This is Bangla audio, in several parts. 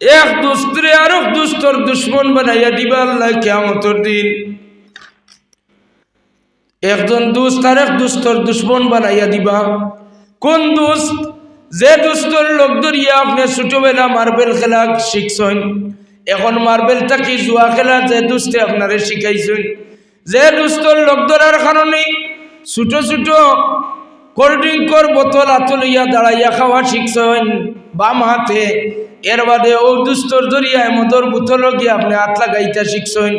এক দুস্তরে আরেক দুস্তর দুশ্মন বানাইয়া দিবা আল্লাহ কিয়ামতের দিন। একজন দুস্ত আরেক দুস্তর দুশ্মন বানাইয়া দিবা। কোন দুস্ত? যে দুস্তর লোক ধরিয়া আপনি ছোটবেলা মার্বেল খেলা শিখছেন, এখন মার্বেলটা কি জুয়া খেলা, যে দুস্তে আপনারে শিখাইছেন। যে দুস্তর লোক ধরার কারণে ছোট ছোট কোল্ড ড্রিঙ্কর বোতল হাতে লইয়া দাঁড়াইয়া খাওয়া শিখছেন বাম হাতে, এর বাদে ও দুস্তর দরিয়ায় মদর বোতল গিয়ে আপনি হাত লাগাইতে শিখছেন।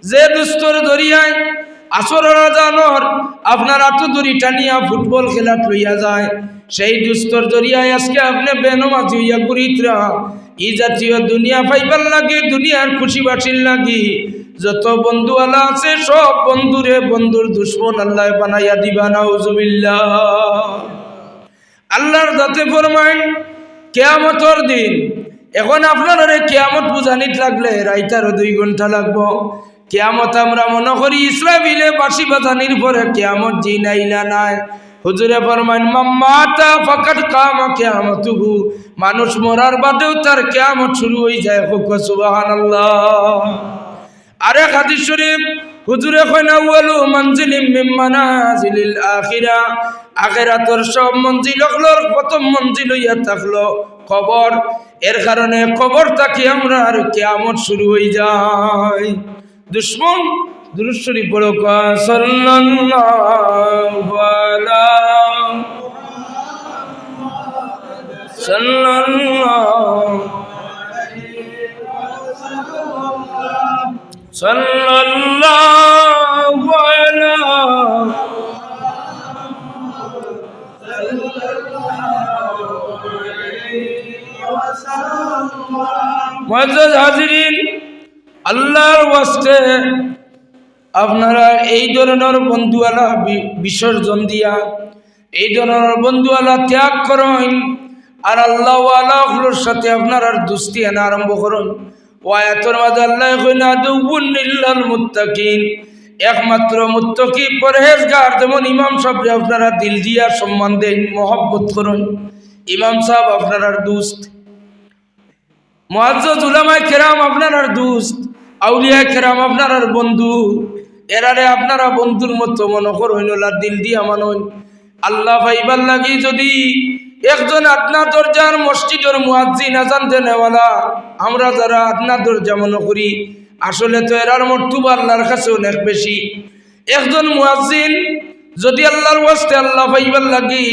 যে দুস্তর দরিয়ায় আসর রাজানোর আপনার হাত দড়ি টানিয়া ফুটবল খেলা লইয়া যায়, সেই দুস্তর দরিয়ায় আজকে আপনি বেনমাজি হইয়া ঘুরিতরা। এই জাতীয় দুনিয়া পাইবার লাগে, দুনিয়ার খুশি বাসির লাগি যত বন্ধু আল্লাহ আছে সব বন্ধুরে বন্ধুর দুশ্মন আল্লাহ বানাইয়া দিবা। নাউজুবিল্লাহ। আল্লাহর দাতে ফরমাইন কিয়ামতের দিন। এখন আপনারা কিয়ামত বুঝানিত লাগলে রাইতারও 2 ঘন্টা লাগবো। কিয়ামত আমরা মনে করি ইসরাফিলে বাঁশি বাজানির পরে কিয়ামত জি নাইলা নাই। হুজুরে ফরমাইন মাম্মাতা ফাকাদ কামা কিয়ামতুহু, মানুষ মরার বাদেও তার কিয়ামত শুরু হয়ে যায়। সুবহানাল্লাহ। আরেক হাদিস শরীফ হুজুরে কইন আউয়ালু মানজিলিম মিন মানাজিলিল আখিরা, আখিরাতের সব মঞ্জিল হলোর প্রথম মঞ্জিল হইয়া থাকলো কবর। এর কারণে কবর থেকে আমরা আর কিয়ামত শুরু হয়ে যায়। দুশ্মন দুরূদ শরীফ পড়ো সাল্লাল্লাহু আলাইহি সাল্লাল্লাহু সাল্লাল্লাহু মুআজ্জাজ হাজিরিন, আল্লাহর ওয়াস্তে আপনারা এই ধরনের বন্ধুওয়ালা বিসর্জন দিয়া, এই ধরনের বন্ধুওয়ালা ত্যাগ করেন আর আল্লাহওয়ালাগুলোর সাথে আপনারা দোস্তি আনা আরম্ভ করেন। ওয়ায়াতের মাঝে আল্লাহ কইন আদুউন লিল মুত্তাকিন, একমাত্র মুত্তাকি পরহেজগার। যেমন ইমাম সাহেবরে আপনারা দিল দিয়া সম্মান দেন, মহব্বত করেন। ইমাম সাহেব আপনার দোস্ত, মুআজ্জাজ উলামায়ে কেরাম আপনার দোস্ত, আউলিয়া কেরাম আপনার বন্ধু। এরারে আপনারা বন্ধুর মতো মনে করেন, দিল দিয়া মানেন। আল্লাহ পাইবার লাগি যদি একজন আদনা দরজার মসজিদের মুয়াজ্জিন আজান দেনেওয়ালা আমরা যারা আদনা দরজা মনে করি, আসলে তো এরার মর্তবা আল্লাহর কাছে অনেক বেশি। একজন মুয়াজ্জিন যদি আল্লাহর ওয়াস্তে আল্লাহ পাইবার লাগি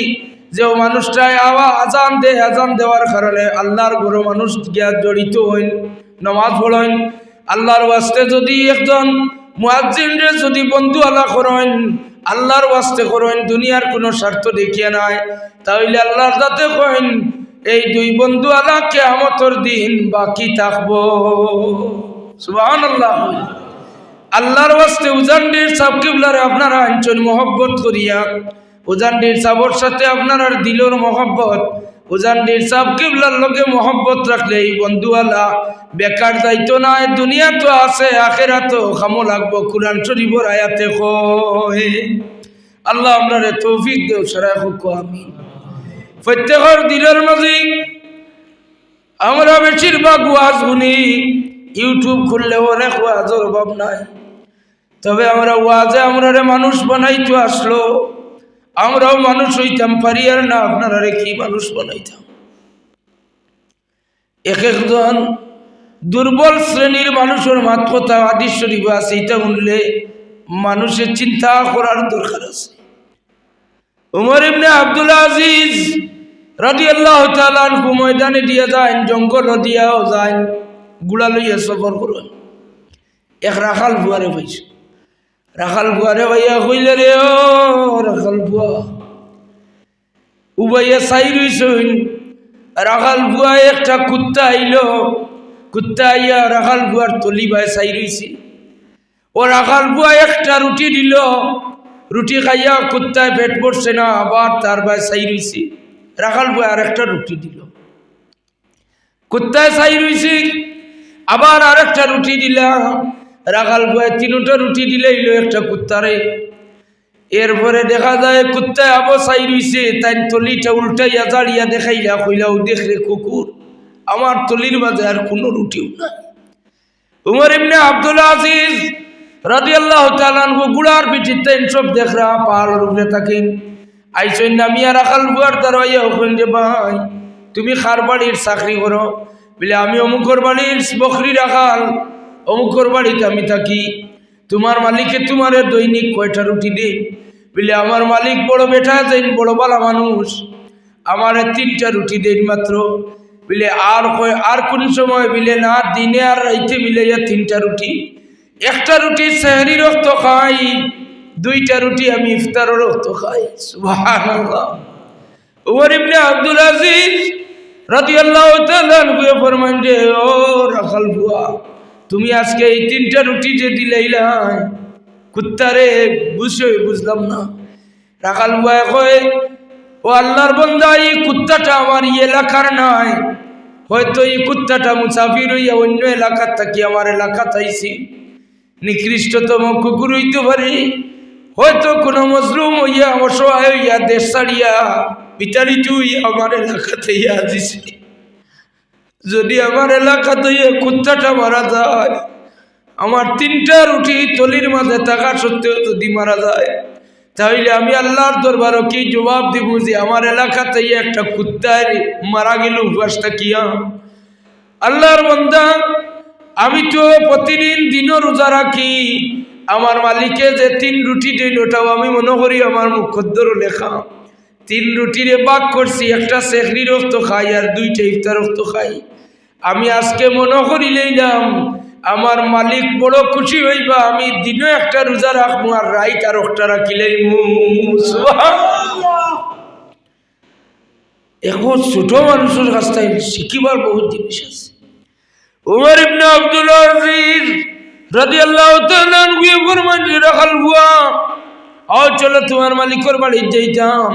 যে মানুষটাই আজান দে, আজান দেওয়ার কারণে আল্লাহর বড় মানুষ গিয়া জড়িত হইন, নামাজ পড়েন। আল্লাহর ওয়াস্তে যদি একজন মুয়াজ্জিনরে যদি বন্ধু আল্লাহ করেন, আল্লাহর ওয়াস্তে করেন, দুনিয়ার কোনো স্বার্থ দেখিয়া নাই, তাহলে আল্লাহর দাতে কইন এই 2 বন্ধু আল্লাহ কিয়ামতের দিন বাকি থাকবো। সুবহানাল্লাহ। আল্লাহর ওয়াস্তে উজানডির সাহেব কিবলারে আপনারা আনছেন মহব্বত করিয়া, উজানডির সাহেবের সাথে আপনার দিলের মহব্বত, উজানডির সাহেব কিবলার লগে মহব্বত রাখলে এই বন্ধুওয়ালা বেকার যাইতো না। দুনিয়া তো আছে, আখিরাতো খামো লাগবো। কুরআন শরীফের আয়াতে কয়। আল্লাহ আপনারে তৌফিক দেও, সারা হোক আমিন। প্রত্যেকের দিলের মাঝে আমরা বেশিরভাগ ওয়াজ শুনি, ইউটিউব খুললে অনেক ওয়াজের অভাব নাই। তবে আমরা ওয়াজে আমরা মানুষ বানাইতে আসলো, আমরাও মানুষ হইতাম পারি আর না, আপনারা কি মানুষ বানাইতাম। এক একজন দুর্বল শ্রেণীর মানুষের মাত কথা হাদিস শরীফে আছে, এটা শুনলে মানুষের চিন্তা করার দরকার আছে। উমর ইবনে আব্দুল আজিজ রাদিয়াল্লাহু তাআলা আনহু ময়দানে দিয়ে যায়, জঙ্গল দিয়াও যায়, গুড়া লইয়া সফর করেন। এক রাখাল বুয়ারে পাইছে। রাখাল বুয়ারে ভাইয়া কইলে রে ও রাখাল বুয়া, উবাইয়া চাই রইছেন। রাখাল বুয়া একটা কুত্তা আইল, কুত্তা আইয়া রাখাল বুয়ার তলি বাই চাই রইছে। ও রাখাল বুয়া একটা রুটি দিল, রুটি খাইয়া কুত্তায় পেট পড়ছে না, আবার তার বাই চাই রইছে। রাখাল বুয়া আর একটা রুটি দিল, কুত্তায় চাই রইছে, আবার আর একটা রুটি দিলাম। রাখাল বুয়া 3টা রুটি দিলেইল একটা কুত্তারে। এরপরে দেখা যায় কুত্তায় আবার চাই রইছে, তাই তলিটা উল্টাইয়া জাড়িয়া দেখাইলা, কইলাও দেখ রে কুকুর, আমার তলির মাঝে আর কোনো রুটিও নাই। উমর ইবনে আব্দুল আজিজ রাদিয়াল্লাহু তাআলা আনহু গুড়ার পিঠিতে সব দেখরা পাহাড়ের উপরে থাকেন। আইসেন নামিয়া রাখাল বুয়ার দাঁড়াইয়া ওখান যে ভাই তুমি খার বাড়ির চাকরি করো? বলে আমি অমুকর বাড়ির বকরি রাখাল, অমুকর বাড়িতে আমি থাকি। তোমার মালিকে তোমার দৈনিক কয়টা রুটি দেয়? বলে আমার মালিক বড় বেটা দেন, বড় বালা মানুষ, আমার 3টা রুটি দেন মাত্র। বলে আর কোন সময়? বলে না, দিনে আর রাইতে মিলে 3টা রুটি। 1টা রুটি সেহরি রক্ত খাই, 2টা রুটি আমি ইফতারের রক্ত খাই। সুবহানাল্লাহ। উমর ইবনে আব্দুল আজিজ রাদিয়াল্লাহু তাআলা আনহু ফরমান যে ও রাখাল বুয়া, তুমি আজকে এই 3টা রুটি যে দিলাইলা কুত্তারে বুঝলাম না। রাখাল বুয়া কয় ও আল্লাহর বান্দা, এই কুত্তাটা আমার এই এলাকার নয়, হয়তো এই কুত্তাটা মুসাফির হইয়া অন্য এলাকার থাকি আমার এলাকাতে আইছি। নিকৃষ্টতম কুকুর হইতে পারে, হয়তো কোনো মজলুম হইয়া অসহায় হইয়া দেশ ছাড়িয়া বিতাড়িত হইয়া আমার এলাকাতে আসিছে। যদি আমার এলাকাতে কুত্তাটা মারা যায়, আমার 3টা রুটি তলির মাঝে থাকা সত্ত্বেও যদি মারা যায়, তাহলে আমি আল্লাহর দরবারও কি জবাব দিব যে আমার এলাকাতে একটা কুত্তার মারা গেল উপাসটা কিয়া? আল্লাহর বান্দা, আমি তো প্রতিদিন দিনও রোজা রাখি, আমার মালিকে যে 3 রুটি দিন ওটাও আমি মনে করি আমার মুখদ্দরও লেখা। 3 রুটিরে ভাগ করছি, 1টা সেহরি রক্ত খাই আর 2টা ইফতার রক্ত খাই। আমি আজকে মনে করি লইলাম আমার মালিক বড় খুশি হইবা, আমি দিনও 1টা রোজা রাখবো আর রাইত আর 1টা রাখিলেই। এখন ছোট মানুষের কাছ থেকে শিখিবার বহুত জিনিস আছে। উমর ইবনে আব্দুল আজিজ রাদিয়াল্লাহু তাআলা আনহু ফরমান যে রাখাল বুয়া, আও চলো তোমার মালিকের বাড়ি যাইতাম।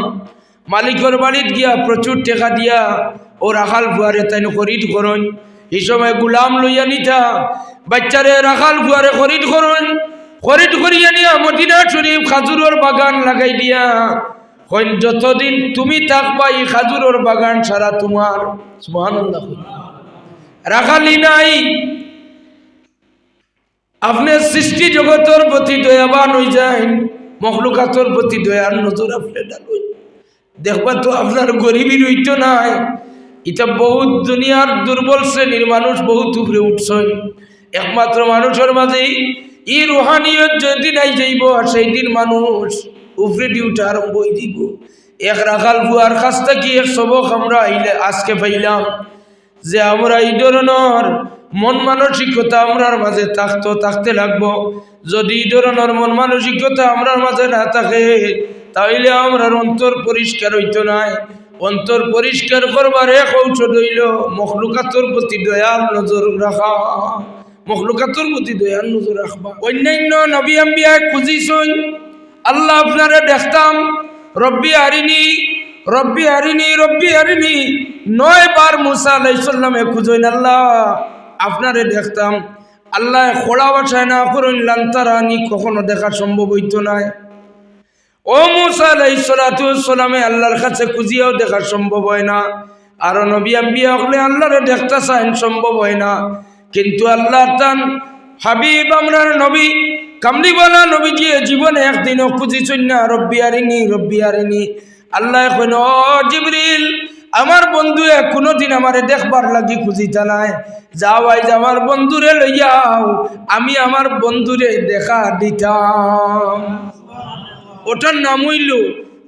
মালিকের বাড়িতে গিয়া প্রচুর টাকা দিয়া ও রাখাল বুয়ারে তাই খরিদ করন। এই সময় গুলাম লইয়া নিতা বাচ্চারে রাখাল বুয়ারে খরিদ করন। খরিদ করিয়া নিয়া মদিনা শরীফ খাজুরের বাগান লাগাই দিয়া কইন যতদিন তুমি থাকবা এই খাজুরের বাগান সারা তোমার। সুবহানাল্লাহ। রাখালি নাই, আপনি সৃষ্টি জগতের প্রতি দয়াবান হয়ে যায়, মখলুকাতের প্রতি দয়ার নজর আপনি ডালুন, দেখবা তো আপনার গরিবী রইতো নাই। এটা বহুত দুনিয়ার দুর্বল শ্রেণীর মানুষ বহুত উপরে উঠছেন। একমাত্র মানুষের মাঝেই ই রুহানিয়ত যেদিন আই যাইব আর সেই দিন মানুষ উপরে ডিউটি আরম্ভ হয়ে দিব। এক রাখাল বুয়ার কাছ থেকে এক সবক আমরা আজকে পাইলাম যে আমরা এই ধরনের মন মানসিকতা আমরার মাঝে থাকতে লাগবো। যদি এই ধরনের মন মানসিকতা আমরার মাঝে না থাকে তাহলে আমরার অন্তর পরিষ্কার হইতো নাই। অন্তর পরিষ্কার করবার এক ঔষধ হইল মখলুকাতর প্রতি দয়াল নজর রাখা। মখলুকাতর প্রতি দয়াল নজর রাখবা। অন্যান্য নবী আম্বিয়ায় খুঁজিছেন আল্লাহ আপনারে দেখতাম, রব্বি আরিনি রব্বি আরিনি রব্বি আরিনি 9 বার মুসা আলাইহিস সালামে খুঁজেন আল্লাহ আপনারে দেখতাম। আল্লাহ খোলা বাসায় না করুন লান্তারানি, কখনো দেখা সম্ভব হইতো না। ও মুসা আলাইহিস সালামে আল্লাহর কাছে খুঁজিয়াও দেখা সম্ভব হয় না। আর নবী আম্বিয়া হলে আল্লাহরে দেখতে চান সম্ভব হয় না। কিন্তু আল্লাহ তান হাবিব আমরার নবী কামলিওয়ালা নবীজি জীবনে একদিনও খুঁজিছেন না রব্বি আরিনি রব্বি আরিনি। আল্লাহ এখন ও জিবরিল আমার বন্ধু কোনোদিন আমারে দেখবার লাগি খুঁজিতা নাই, যাও আইজ আমার বন্ধুরে লইয়াও, আমি আমার বন্ধুরে দেখা দিতাম। ওটার নাম হইল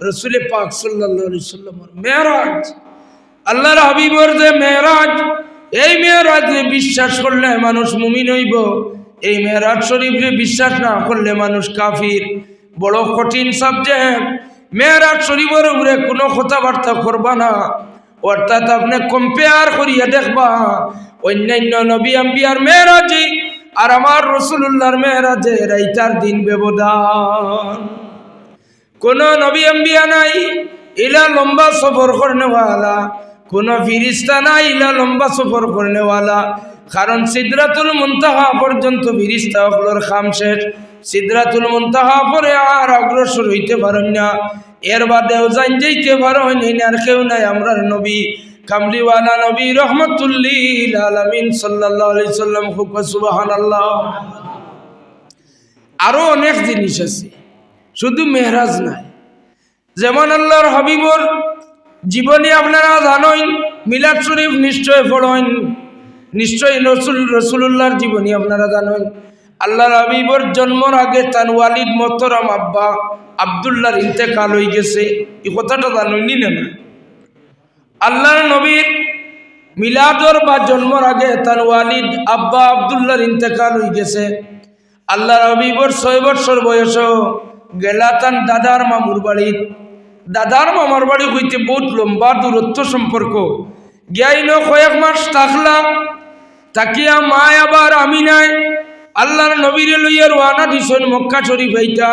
রসুলে পাক সাল্লাল্লাহু আলাইহি সাল্লামের মেরাজ। আল্লাহর হাবিবর যে মেরাজ, এই মেরাজে বিশ্বাস করলে মানুষ মুমিন হইব। এই মেরাজ শরীফে বিশ্বাস না করলে মানুষ কাফির। বড় কঠিন সাবজেক্ট। মেরাজ শরীফের উপরে কোনো কথাবার্তা করবা না, অর্থাৎ আপনি কম্পেয়ার করিয়া দেখবা অন্যান্য নবী আম্বিয়ার মেরাজি আর আমার রাসূলুল্লাহর মেরাজে রাইতার দিন ব্যবধান। কোন নবী আম্বিয়া নাই ইলা লম্বা সফর করনেওয়ালা, কোন ফিরিস্তা নাই ইলা লম্বা সফর করনেওয়ালা। কারণ সিদরাতুল মুনতাহা পর্যন্ত ফিরিস্তা হকলর খাম শেষ। সিদরাতুল মুনতাহা পরে আর অগ্রসর হইতে পারেন না। এর বাদেও যাইতে পারেন আর কেউ নাই আমরার নবী। কামলিওয়ালা নবী রহমতুল্লিল আলামিন সাল্লাল্লাহু আলাইহি সাল্লাম সুবহানাল্লাহ। আরো অনেক জিনিস আছে, শুধু মেহরাজ নাই। যেমন আল্লাহর হাবিবর জীবনী আপনারা জানেন, মিলাদ শরীফ নিশ্চয় পড়েন, নিশ্চয় রসুল্লাহর জীবনী আপনারা জানেন। আল্লাহর হাবিবর জন্মর আগে তান ওয়ালিদ মোহতরম আব্বা আব্দুল্লাহর ইন্তেকাল হয়ে গেছে, এই কথাটা জানেননি না? আল্লাহর নবীর মিলাদর বা জন্মর আগে তার ওয়ালিদ আব্বা আব্দুল্লাহর ইন্তেকাল হয়ে গেছে। আল্লাহর হাবিবর 6 বছর বয়স গেলা তান দাদার মামুর বাড়ি। দাদার মামার বাড়ি হইতে বহুত লম্বা দূরত্ব সম্পর্ক। গিয়াইন কয়েক মাস থাকলা, তাকিয়া মা আবার আমিনায় আল্লাহর নবীরে লইয়া রওনা দিছেন মক্কা শরীফ হইতা।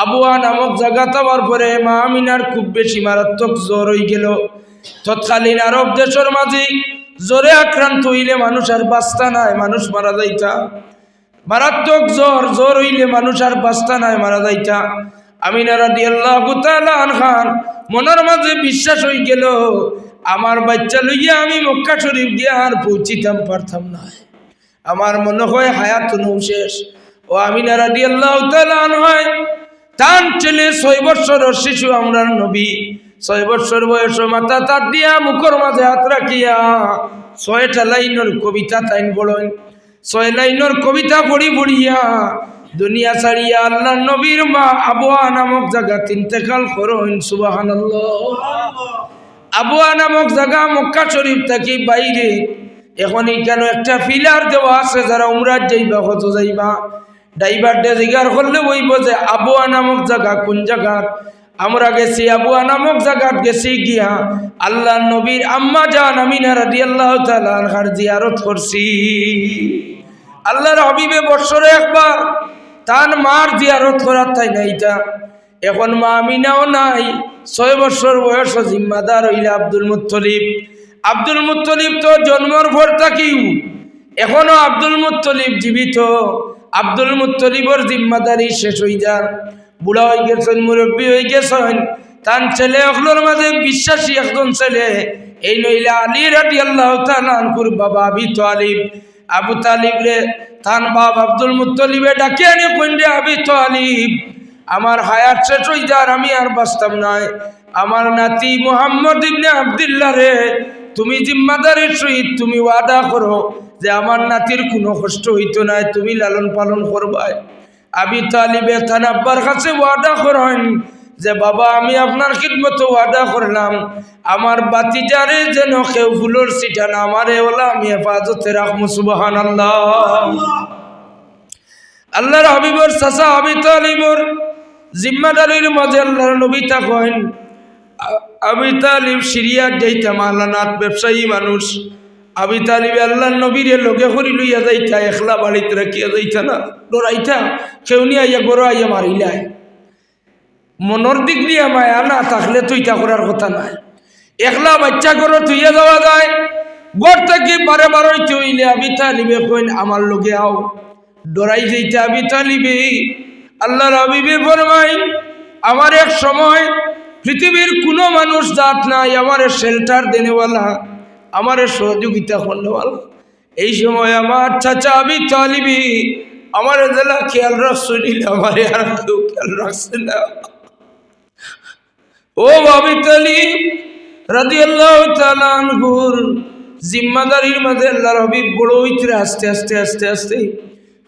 আবুয়া নামক জায়গা যাওয়ার পরে মা আমিনার খুব বেশি মারাত্মক জ্বর হয়ে গেল। তৎকালীন আরব দেশের মাঝে জ্বরে আক্রান্ত হইলে মানুষ আর বাঁচতা নাই, মানুষ মারা যাইতা। মারাত্মক জ্বর হইলে মানুষ আর বাঁচতা নাই, মারা যাইতা। আমিনা রাদিয়াল্লাহু তাআলা আনহা মনের মাঝে বিশ্বাস হয়ে গেল, আমার বাচ্চা লইয়া আমি মক্কা শরীফ গিয়া আর পৌঁছিতাম পারতাম না, আমার মনে হয় হায়াত নৌ শেষ। ও আমিনা রাদিয়াল্লাহু তাআলা আনহা তার ছেলে 6 বছরের শিশু আমরার নবী 6 বছর বয়স মাথা তার দিয়া মুখের মাঝে হাত রাখিয়া 6টা লাইনের কবিতা তাইন বলেন। 6 লাইনের কবিতা পড়িয়া দুনিয়া ছাড়িয়া আল্লাহর নবীর মা আবুয়া নামক জায়গা ইন্তেকাল করেন। সুবহানাল্লাহ। আবুয়া নামক জায়গা মক্কা শরীফ থেকে বাইরে। এখন এখানে একটা ফিলার দেওয়া আছে, যারা উমরাত যাইবা কত যাইবা ড্রাইভার ডে জিগার করলে বইব যে আবুয়া নামক জায়গা কোন জায়গা। আমরা গেছি আবুয়া নামক জায়গা গেছি গিয়া আল্লাহর নবীর আম্মা জান আমিনা রাদিয়াল্লাহু তাআলা আনহার জিয়ারত করছি। আল্লাহর হাবিবে বছরে একবার তার মার জিয়ারত করার তাই না এটা। এখন মা আমিনাও নাই, 6 বছর বয়স জিম্মাদার হইলা আব্দুল মুত্তলিব। আব্দুল মুত্তলিব তো জন্মর পর থাকিও এখনো আব্দুল মুত্তলিব জীবিত। আব্দুল মুত্তলিবর জিম্মাদারি শেষ হয়ে যান, বুড়া হয়ে গেছেন, মুরব্বী হয়ে গেছেন। তার ছেলে অখলোর মাঝে বিশ্বাসী একজন ছেলে, এই নইলা আলী রাদিয়াল্লাহু তাআলা আনহুর বাবা আবু তালিব। আবু তালিব রে তান বাপ আব্দুল মুত্তলিবে ডাকে আনি কইন্ডে আবু তালিব, আমার হায়াত শেষ হয়ে যার, আমি আর বাঁচতাম নাই। আমার নাতি মুহাম্মদ ইবনে আব্দুল্লাহ রে তুমি জিম্মাদারির সহিত তুমি ওয়াদা করো যে আমার নাতির কোনো কষ্ট হইতো না, তুমি লালন পালন করবাই। আবু তালিবে তান আব্বার কাছে ওয়াদা করেন যে বাবা আমি আপনার খিদমতে ওয়াদা করলাম, আমার বাতিজারে যেন কেউ ফুলোর সিটা না আমারে ওলা আমি হেফাজতে রাখবো। সুবহানাল্লাহ। আল্লাহর হাবিবর চাচা আবু তালিবর জিম্মাদারির মাঝে আল্লাহর নবী থাকেন। আবু তালিব সিরিয়ার যাইতা মালানাত ব্যবসায়ী মানুষ। আবু তালিব আল্লাহর নবীরে লগে করি লইয়া যাইতা, একলা বাড়িতে রাখিয়া যাইতা না, ডরাইতা কেউ নিয়ে আইয়া গড় আইয়া মারিলায়। মনের দিক দিয়ে মায়া না থাকলে তো ইটা করার কথা নাই। একলা বাচ্চা করে তুইয়া যাওয়া যায়, গড় থেকে বারে বারোইতে হইলে আবু তালিবে কইন আমার লগে আও, ডরাই যাইতে আবু তালিবে। আল্লাহর হাবিবে ফরমাই আমার এক সময় পৃথিবীর কোনো মানুষ জাত নাই আমার শেল্টার দেনেওয়ালা, আমার সহযোগিতা করনেওয়ালা। এই সময় আমার চাচা আবু তালিবি আমার জেলা খেয়াল রাখছিল, আমার আর কেউ খেয়াল রাখছে না। ও আবু তালিব রাদিয়াল্লাহু তাআলা আনহুর জিম্মাদারির মাঝে আল্লাহর হাবিব বড় হইতে আস্তে আস্তে আস্তে আস্তে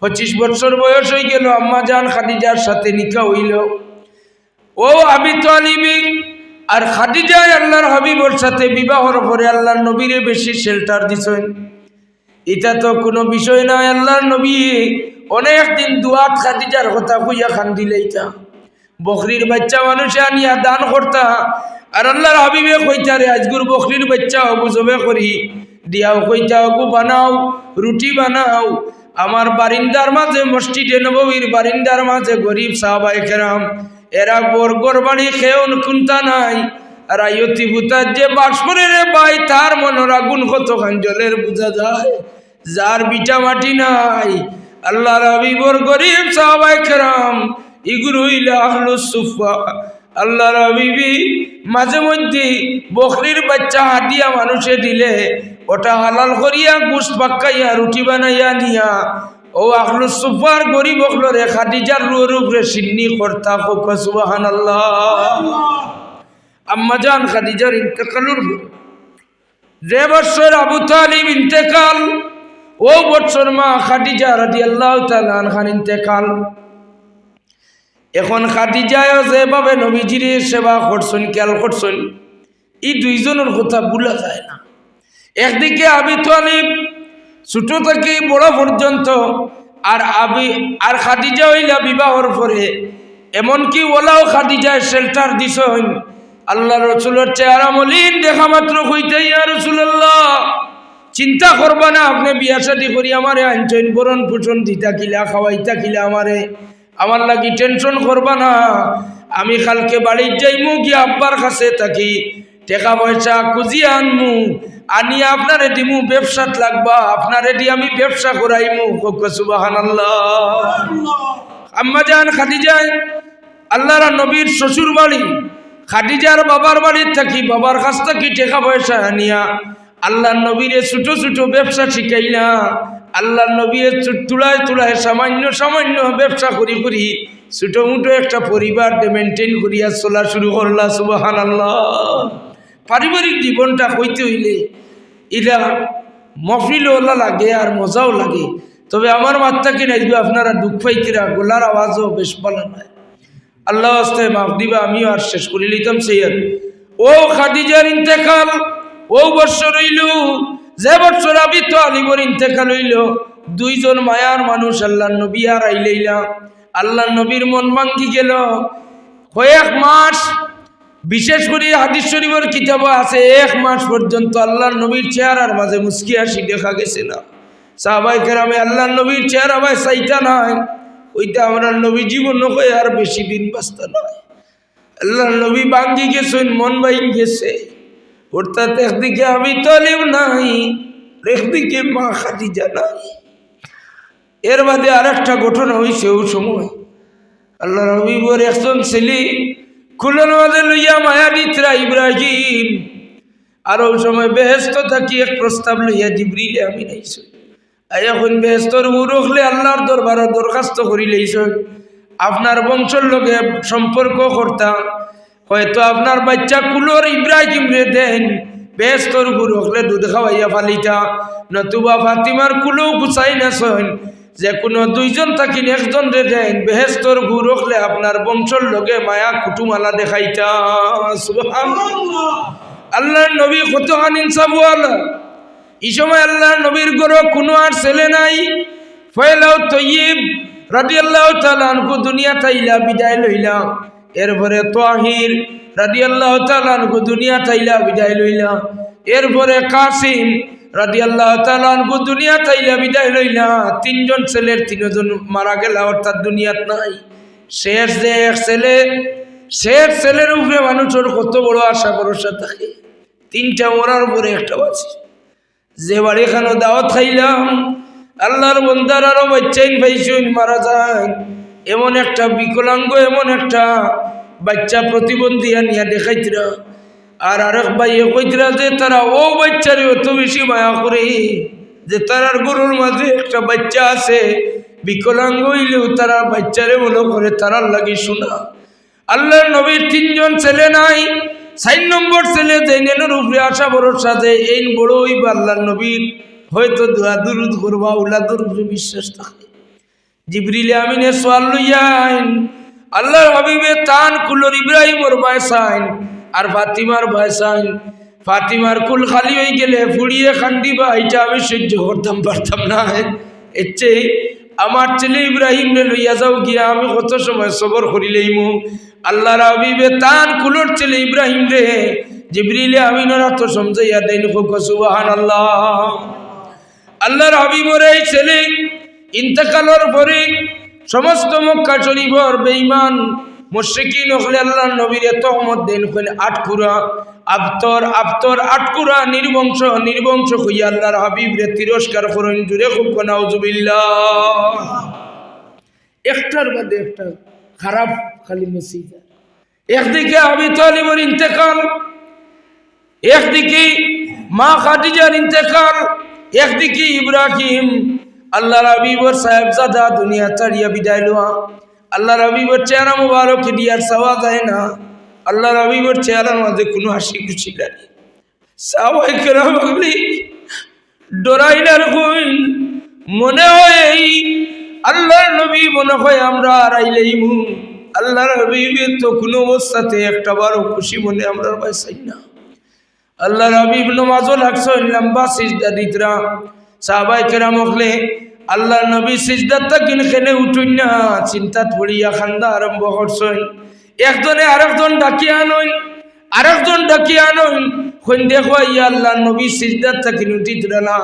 25 বছর বয়স হয়ে গেল। আম্মা জান খাদিজার সাথে নিকাহ হইল। ও আবু তালিব আর খাদিজা আল্লাহর হাবিবর সাথে বিবাহর পরে আল্লাহর নবীরে বেশি শেল্টার দিছেন। এটা তো কোনো বিষয় নয়। আল্লাহর নবী অনেক দিন দুয়াত খাদিজার কথা কইয়া খান দিলে এটা বকরির বাচ্চা মানুষে আনিয়া দান করতা। আর আল্লাহর হাবিবে কইতা রে আজগুর বকরির বাচ্চা অবু জবে করি দিয়াও, কইতা অবু বানাও, রুটি বানাও। আমার বারিন্দার মাঝে মসজিদে নববীর বারিন্দার মাঝে গরিব সাহাবায়ে কেরাম এরা বর্গর বাড়ি খেয়েও কুন্তা নাই। আর আয়তি ভূতার যে বাস করে রে ভাই, তার মনের আগুন কতখান জলের বোঝা যায়, যার বিটা মাটি নাই। আল্লাহর হাবিবর গরিব সাহাবায়ে কেরাম ইগুলো হইলে আহলুস সুফা, আল্লাহর হাবিবি মাঝে মধ্যে বকরির বাচ্চা হাদিয়া মানুষে দিলে ওটা হালাল করিয়া গোশত পাকাইয়া রুটি বানাইয়া নিয়া ও আখলু সুফার গরিব হলরে খাদিজার রুর উপরে সিন্নি করতা হোক সুবহানাল্লাহ। আম্মা জান খাদিজার ইন্তেকালুর যে বছর আবু তালিব ইন্তেকাল ও বছর মা খাদিজা রাদিয়াল্লাহু তাআলা আনহার ইন্তেকাল। এখন খাদিজায় যেভাবে নবীজির সেবা করছেন খেয়াল করছেন এই দুইজনের কথা ভুলা যায় না। একদিকে আবু তালিব ছোট থেকে বড় পর্যন্ত আর খাদিজা হইলা বিবাহর পরে এমনকি ওলাও খাদিজায় শেল্টার দিছেন। আল্লাহ রসুলের চেহারা মলিন দেখা মাত্র কইতে ইয়া রাসূলুল্লাহ চিন্তা করবা না, আপনি বিয়া শাদী করি আমারে আনছেন, বরণ পোষণ দিতা কিলা খাওয়াইতা কিলা আমারে, আমার লাগি টেনশন করবা না। আমি কালকে বাড়ির যাইমু গিয়া আব্বার কাছে থাকি টাকা পয়সা খুঁজিয়ে আনমু, আনিয়া আপনারে দিমু, ব্যবসাত লাগবা, আপনারে দিয়ে আমি ব্যবসা করাইমু। সুবহানাল্লাহ। আম্মা জান খাদিজা আল্লাহর নবীর শ্বশুর বাড়ি খাদিজার বাবার বাড়ির থাকি বাবার কাছ থেকে টাকা পয়সা আনিয়া আল্লাহর নবীরে ছোট ছোট ব্যবসা শিখাইলা। আল্লাহর নবীর তুলায় তুলায় সামান্য সামান্য ব্যবসা করি করি ছোট মোটো একটা পরিবার মেনটেন করিয়া চলা শুরু করলা। সুবহানাল্লাহ। পারিবারিক জীবনটা হইতে হইলে এটা মফরিলওয়ালা লাগে আর মজাও লাগে। তবে আমার মাত্রা কিনা দিবে আপনারা দুঃখ পাইতিরা, গোলার আওয়াজও বেশ ভালো নয়। আল্লাহ আস্তে মাফ দিবা, আমিও আর শেষ করে লিতাম সৈয়দ। ও খাদিজার ইন্তেকাল ও বৎসর হইল যে বৎসর আবু তালিবর ইন্তেকাল হইল, দুইজন মায়ার মানুষ আল্লাহর নবী আর আইলাইলা। আল্লাহর নবীর মন ভাঙ্গি গেল। কয়েক মাস, বিশেষ করে হাদিস শরীফের কিতাবে আছে 1 মাস পর্যন্ত আল্লাহর নবীর চেহারার মাঝে মুস্কি হাসি দেখা গেছে না। সাহাবায়ে কেরামে আল্লাহর নবীর চেহারা ভাই চাইতা নাই, ওইটা আমরা নবী জীবন হয়ে আর বেশি দিন বাঁচতে নয়। আল্লাহর নবী ভাঙ্গি গেছেন, মন ভাঙ্গি গেছে। অর্থাৎ একদিকে আবু তালিব নাই, একদিকে মা খাদিজা নাই। এর বাদে আর একটা ঘটনা হয়েছে। ওই সময় আল্লাহ নবী বর একজন ছেলে খুলন মাঝে লইয়া মায়া দিতরা ইব্রাহিম। আর ওই সময় বেহেস্ত থাকি এক প্রস্তাব লইয়া জিবরিল আমিন আইছে। এখন বেহেস্তর উরখলে আল্লাহর দরবারে দরখাস্ত করি লইছ, আপনার বংশের লোকে সম্পর্ক করতা, হয়তো আপনার বাচ্চা কুলোর ইব্রাহিম রে দেন, বেহেস্তর উরখলে দুধ খাওয়াইয়া ফালিতা, নতুবা ফাতিমার কুলো গুছাই না সন, যে কোনো দুইজন থাকি একজন রে দেন, বেহেস্তর উরখলে আপনার বংশের লোকে মায়া কুটুমালা দেখাইতা। সুবহানাল্লাহ। আল্লাহর নবী কত ইনসাফওয়ালা। এই সময় আল্লাহর নবীর ঘরে কোনো আর ছেলে নাই। ফয়লাউ তয়্যিব রাদিয়াল্লাহু তাআলা আনহু দুনিয়া তাইলা বিদায় লইলা। এরপরে তাহির রাদিয়াল্লাহু তাআলা আনহু দুনিয়া তাইলা বিদায় লইলা। এরপরে কাসিম রাদিয়াল্লাহু তাআলা আনহু দুনিয়া তাইলা বিদায় লইলা। 3 জন ছেলের 3 জন মারা গেল, অর্থাৎ দুনিয়াত নাই। শেষ যে এক ছেলে, শেষ ছেলের উপরে মানুষের কত বড় আশা ভরসা থাকে। 3টা মরার পরে একটা আছে। যে বাড়ি খানো দাওয়াত খাইলাম, আল্লাহর বন্দার আরো বাচ্চাইন ভাইসুন মারা যায়, এমন একটা বিকলাঙ্গ, এমন একটা বাচ্চা প্রতিবন্ধী আনিয়া দেখাইতরা। আর আরেক ভাইয়ে কইতরা যে তারা ও বাচ্চারে অত বেশি মায়া করে যে তারার গরুর মাঝে একটা বাচ্চা আছে, বিকলাঙ্গ হইলেও তারা বাচ্চারে মনে করে তারার লাগি শোনা। আল্লাহর নবীর 3 জন ছেলে নাই। 4 নম্বর ছেলে জেনের উপরে আশা ভরসা যে এই বড় হইবা আল্লাহর নবীর হয়তো দোয়া দুরুদ করবা, উলাদের উপরে বিশ্বাস থাকে। জিবরিল আমিনে সোয়াল লইয়াইন, আল্লাহর হাবিবে তান কুলোর ইব্রাহিমর বয়সাইন আর ফাতিমার বয়সাইন। ফাতিমার কুল খালি হয়ে গেলে ফুড়িয়ে খান্দিবা, এটা আমি সহ্য করতাম পারতাম না। এর চেয়ে আমার ছেলে ইব্রাহিম রে লইয়া যাও গিয়া আমি কত সময় সবর করিলেইমু। আল্লাহর হাবিবে তান কুলোর ছেলে ইব্রাহিম রে জিবরিল আমিনের তো সমঝাইয়া দেন। সুবহানাল্লাহ। আল্লাহর হাবিবর এই ছেলে ইন্তেকালের পরে সমস্ত মক্কা শরীফের বেঈমান মুশরিকিন হলে আল্লাহর নবীর তহমত দেন কইলে 8 কুরা আবতর আবতর 8 কুরা নির্বংশ নির্বংশ হইয়া আল্লাহর হাবিব রে তিরস্কার করেন। জুরে খুব নাউজুবিল্লাহ। একটার বাদে একটা খারাপ খালি মেসেজ। একদিকে আবু তালিবের ইন্তেকাল, একদিকে মা খাদিজার ইন্তেকাল, একদিকে ইব্রাহিম আল্লাহর হাবিবর সাহেবজাদা দুনিয়া ছাড়িয়া বিদায় লওয়া। আল্লাহর হাবিবর চেহারা মুবারক দিয়ার চাওয়া যায় না। আল্লাহর হাবিবর চেহারার মাঝে কোনো হাসি খুশি নাই। সাহাবায়ে কেরাম বলি ডরাইনার কইল মনে হয় আল্লাহর নবী মনে হয় আমরা হারাইলেইমু। আল্লাহর হাবিবের তো কোনো অবস্থাতে একটা বারও খুশি মনে আমরা পাইছাই না। আল্লাহর হাবিব নামাজও লাগছে লম্বা সিজদা দিতরা। সাহাবায়ে কেরাম হলে আল্লাহর নবী সিজদার তাকিন খেনে উঠুন না, চিন্তাত পড়িয়া খান্দা আরম্ভ করছেন। একজনে আরেকজন ডাকিয়া আনইন, আরেকজন ডাকিয়া আনইন। কোন দেখো ইয়া আল্লাহর নবী সিজদার তাকিন উঠিতরা না,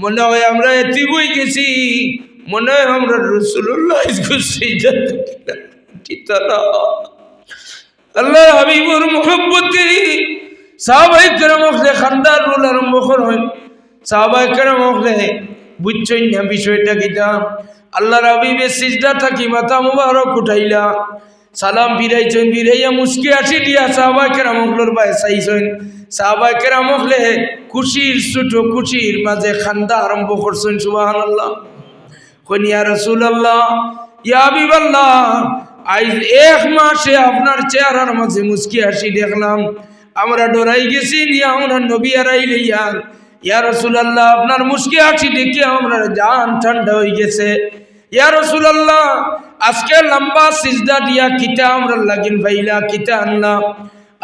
মনে হয় আমরা এতি বই গেছি, মনে হয় আমরা রাসূলুল্লাহ সিজদার তাকিন উঠিতা না। আল্লাহর হাবিবুর মুহাব্বতে সাহাবায়ে কেরাম হলে খান্দার রোল আরম্ভ করেন। সাহাবায়ে কেরাম হলে বুঝছেন না বিষয়টা কিটা। আল্লাহর হাবিবের সিজদা থাকি মাথা মুবারক উঠাইলা, সালাম ফিরাইছেন, ফিরাইয়া মুস্কি আসি দিয়া সাহাবায়ে কেরাম হলর বাই চাইছেন। সাহাবায়ে কেরাম হলে খুশির ছোট খুশির মাঝে খান্দা আরম্ভ করছেন। সুবহানাল্লাহ। কইন ইয়া রাসূলুল্লাহ, ইয়া হাবিবাল্লাহ, আজ এক মাসে আপনার চেহারার মাঝে মুস্কি আসি দেখলাম, আমরা ডরাই গেছি নিয়ে আমরা নবী হারাইলে ইয়া রাসূলুল্লাহ, আপনার মুস্কি হাসি দেখে আমরা জান ঠান্ডা হয়ে গেছে। ইয়া রাসূলুল্লাহ, আজকে লম্বা সিজদা দিয়া কিতা আমরা লাগিন ভাইলা কিতা আনলা।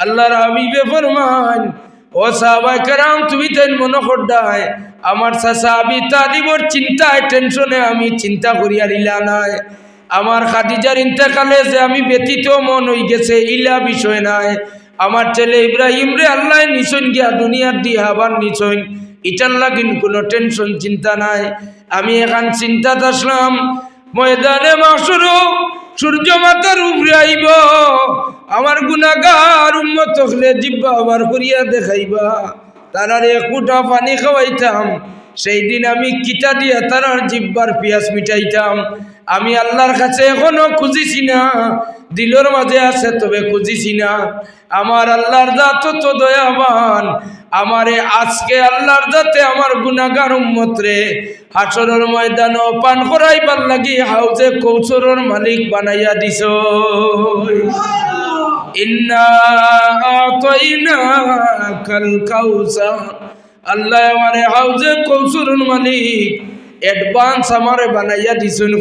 আল্লাহর হাবিবে ফরমান, ও সাহাবায়ে কেরাম তুমি তাই মনে করদায় আমার চাচা আবু তালিবর চিন্তায় টেনশনে আমি চিন্তা করিয়া দিলা নাই। আমার খাদিজার ইন্তেকালে যে আমি ব্যতীত মন হয়ে গেছে ইলা বিষয় নাই। আমার ছেলে ইব্রাহিম রে আল্লাহ নিছন গিয়া দুনিয়ার দিয়ে আবার নিছন, ইটার লাগিন কোনো টেনশন চিন্তা নাই। আমি এখন চিন্তাত আসলাম ময়দানে মাহশর সূর্য মাথার উপরে আইব, আমার গুনাহগার উম্মত হলে জিব্বা আবার করিয়া দেখাইবা, তারার এক ফুটা পানি খাওয়াইতাম, সেই দিন আমি কিতা দিয়া তারার জিব্বার পিয়াস মিটাইতাম। আমি আল্লাহর কাছে এখনো খুঁজিছি না, দিলের মাঝে আছে তবে খুঁজিছি না। আমার আল্লাহর জাত তো দয়াবান, আমারে আজকে আল্লাহর জাতে আমার গুনাহগার উম্মত রে হাসরের ময়দান পান করাইবার লাগি হাউজে কৌসরের মালিক বানাইয়া দিছ। ইন্না আতাইনাকাল কাউসার, আল্লাহ আমারে হাউজে কৌসরের মালিক অ্যাডভান্স আমারে বানাইয়া দিছেন।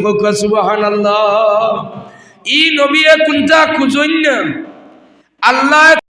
সুবহানাল্লাহ। ই নবী কোনটা খুঁজইন না আল্লাহ